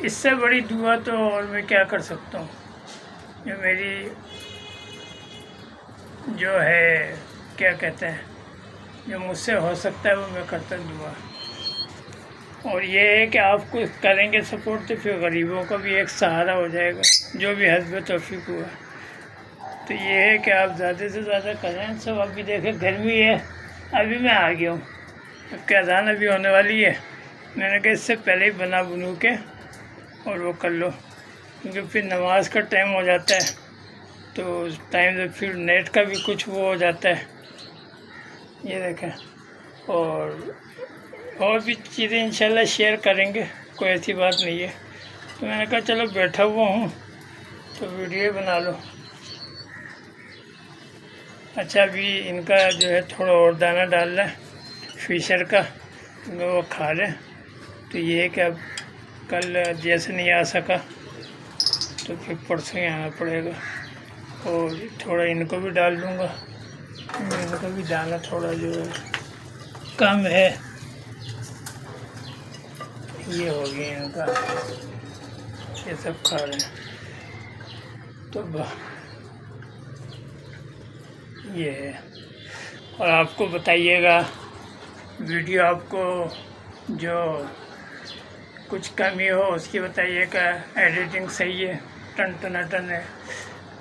اس سے بڑی دعا تو اور میں کیا کر سکتا ہوں. جو میری جو ہے کیا کہتے ہیں جو مجھ سے ہو سکتا ہے وہ میں کرتا دعا. اور یہ ہے کہ آپ کو کریں گے سپورٹ تو پھر غریبوں کا بھی ایک سہارا ہو جائے گا جو بھی حسب توفیق ہوا. تو یہ ہے کہ آپ زیادہ سے زیادہ کریں. سب ابھی دیکھیں گرمی ہے، ابھی میں آ گیا ہوں، اب کیا اذان ابھی ہونے والی ہے. میں نے کہا اس سے پہلے ہی بنو کے اور وہ کر لو، کیونکہ پھر نماز کا ٹائم ہو جاتا ہے تو اس ٹائم سے پھر نیٹ کا بھی کچھ وہ ہو جاتا ہے. یہ دیکھیں اور بھی چیزیں انشاءاللہ شیئر کریں گے، کوئی ایسی بات نہیں ہے. تو میں نے کہا چلو بیٹھا ہوا ہوں تو ویڈیو بنا لو. اچھا ابھی ان کا جو ہے تھوڑا اور دانہ ڈال لیں فیشر کا، کیونکہ وہ کھا لیں. تو یہ ہے کہ اب کل جیسے نہیں آ سکا تو پھر پرسوں ہی آنا پڑے گا. اور تھوڑا ان کو بھی ڈال دوں گا، ان کا بھی دانہ تھوڑا جو ہے کم ہے. یہ ہو گیا ان کا، یہ سب کھا رہے ہیں. تو یہ ہے. اور آپ کو بتائیے گا ویڈیو آپ کو جو کچھ کمی ہو اس کی بتائیے گا. ایڈیٹنگ صحیح ہے، ٹن ٹناٹن ہے.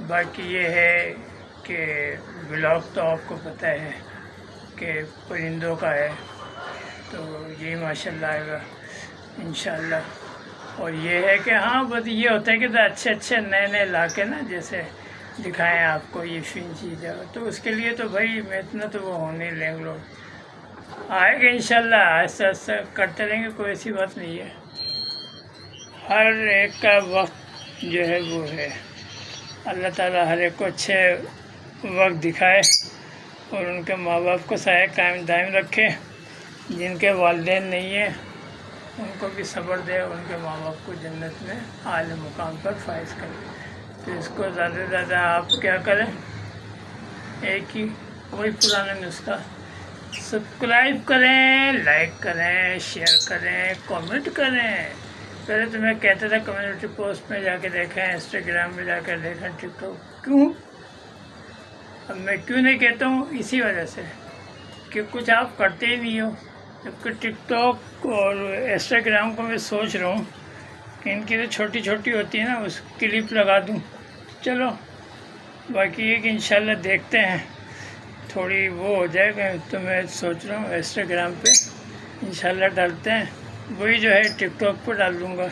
باقی یہ ہے کہ بلاگ تو آپ کو پتہ ہے کہ پرندوں کا ہے، تو یہی ماشاءاللہ آئے گا انشاءاللہ. اور یہ ہے کہ ہاں بس یہ ہوتا ہے کہ اچھے نئے لا کے نا جیسے دکھائیں آپ کو یہ فین چیز ہے، تو اس کے لیے تو بھائی میں اتنا تو وہ ہونے لیں گے. آئے گا انشاءاللہ، آہستہ آہستہ کرتے رہیں گے، کوئی ایسی بات نہیں ہے. ہر ایک کا وقت جو ہے وہ ہے. اللہ تعالیٰ ہر ایک کو اچھے وقت دکھائے اور ان کے ماں باپ کو سایہ قائم دائم رکھے. جن کے والدین نہیں ہیں ان کو بھی صبر دے، ان کے ماں باپ کو جنت میں اعلی مقام پر فائز کرے. تو اس کو زیادہ سے زیادہ آپ کیا کریں، ایک ہی وہی پرانا نسخہ، سبسکرائب کریں، لائک کریں، شیئر کریں، کامنٹ کریں. پہلے تو میں کہتا تھا کمیونٹی پوسٹ میں جا کے دیکھیں، انسٹاگرام میں جا کے دیکھیں، ٹک ٹاک. کیوں اب میں کیوں نہیں کہتا ہوں؟ اسی وجہ سے کہ کچھ آپ کرتے ہی نہیں ہو. جبکہ ٹک ٹاک اور انسٹاگرام کو میں سوچ رہا ہوں کہ ان کی تو چھوٹی چھوٹی ہوتی ہے نا، اس کلپ لگا دوں. چلو باقی یہ کہ انشاءاللہ دیکھتے ہیں، تھوڑی وہ ہو جائے گا. تو میں سوچ رہا ہوں انسٹاگرام پہ انشاءاللہ ڈالتے ہیں، وہی جو ہے ٹک ٹاک پہ ڈال دوں گا.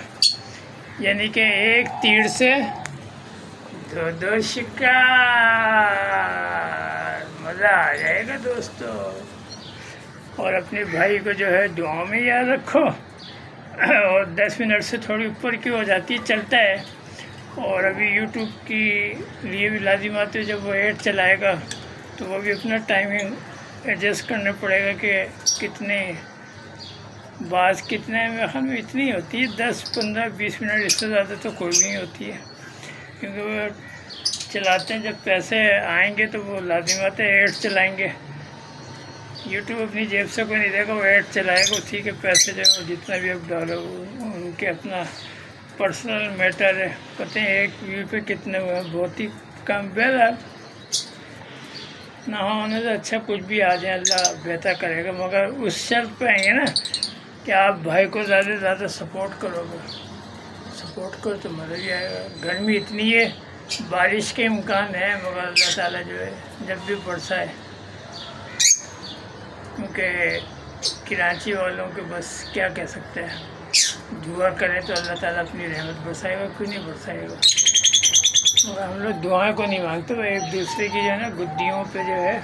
یعنی کہ ایک تیر سے دو شکار. مزہ آ جائے گا دوستو. اور اپنے بھائی کو جو ہے دعاؤں میں یاد رکھو. اور 10 منٹ سے تھوڑی اوپر کی ہو جاتی ہے، چلتا ہے. اور ابھی یوٹیوب کی لیے بھی لازمات ہے، جب وہ ایڈ چلائے گا تو وہ بھی اپنا ٹائمنگ ایڈجسٹ کرنا پڑے گا کہ کتنے میرے خیال میں اتنی ہوتی ہے 10 15 20 منٹ، اس سے زیادہ تو کوئی نہیں ہوتی ہے. کیونکہ وہ چلاتے ہیں، جب پیسے آئیں گے تو وہ لازمات ایڈ چلائیں گے. یوٹیوب اپنی جیب سے کوئی نہیں دے گا، وہ ایڈ چلائے گا، اسی کے پیسے جو ہے جتنا بھی اب ڈالو ان کے اپنا پرسنل میٹر ہے. پتہ ہیں ایک ویو پہ کتنے ہوئے، بہت ہی کم. نہ ہونے سے اچھا کچھ بھی آ جائے، اللہ بہتر کرے گا. مگر اس شرط پہ آئیں گے نا کہ آپ بھائی کو زیادہ سے زیادہ سپورٹ کرو گے. سپورٹ کرو تو مزہ ہی آئے گا. گرمی اتنی ہے، بارش کے امکان ہے، مگر اللہ تعالیٰ جو ہے جب بھی برسائے. کیونکہ کراچی والوں کے بس کیا کہہ سکتے ہیں، دعا کریں تو اللہ تعالیٰ اپنی رحمت برسائے گا. کیوں نہیں برسائے گا؟ مگر ہم لوگ دعائیں کو نہیں مانگتے، وہ ایک دوسرے کی جو ہے نا گدیوں پہ جو ہے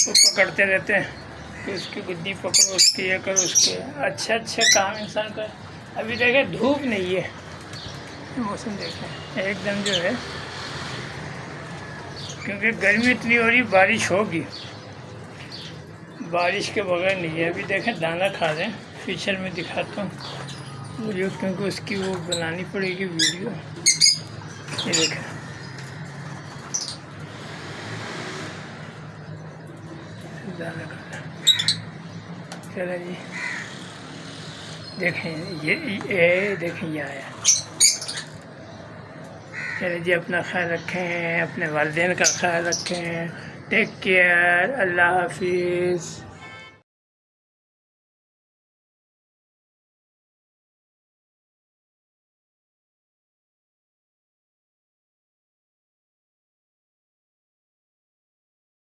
وہ پکڑتے رہتے ہیں کہ اس کی گدی پکڑو، اس کی یہ کرو، اس کے اچھے کام انسان کا. ابھی دیکھیں دھوپ نہیں ہے، موسم دیکھیں ایک دم جو ہے، کیونکہ گرمی اتنی ہو رہی، بارش ہوگی، بارش کے بغیر نہیں ہے. ابھی دیکھیں دانہ کھا رہے ہیں، فیچر میں دکھاتا ہوں ویڈیو، کیونکہ اس کی وہ بنانی پڑے گی ویڈیو. یہ دیکھیں دانہ کھا رہے ہیں. چلیں جی دیکھیں، یہ دیکھیں یہ آیا. چلے جی اپنا خیال رکھیں، اپنے والدین کا خیال رکھیں، ٹیک کیئر، اللہ حافظ.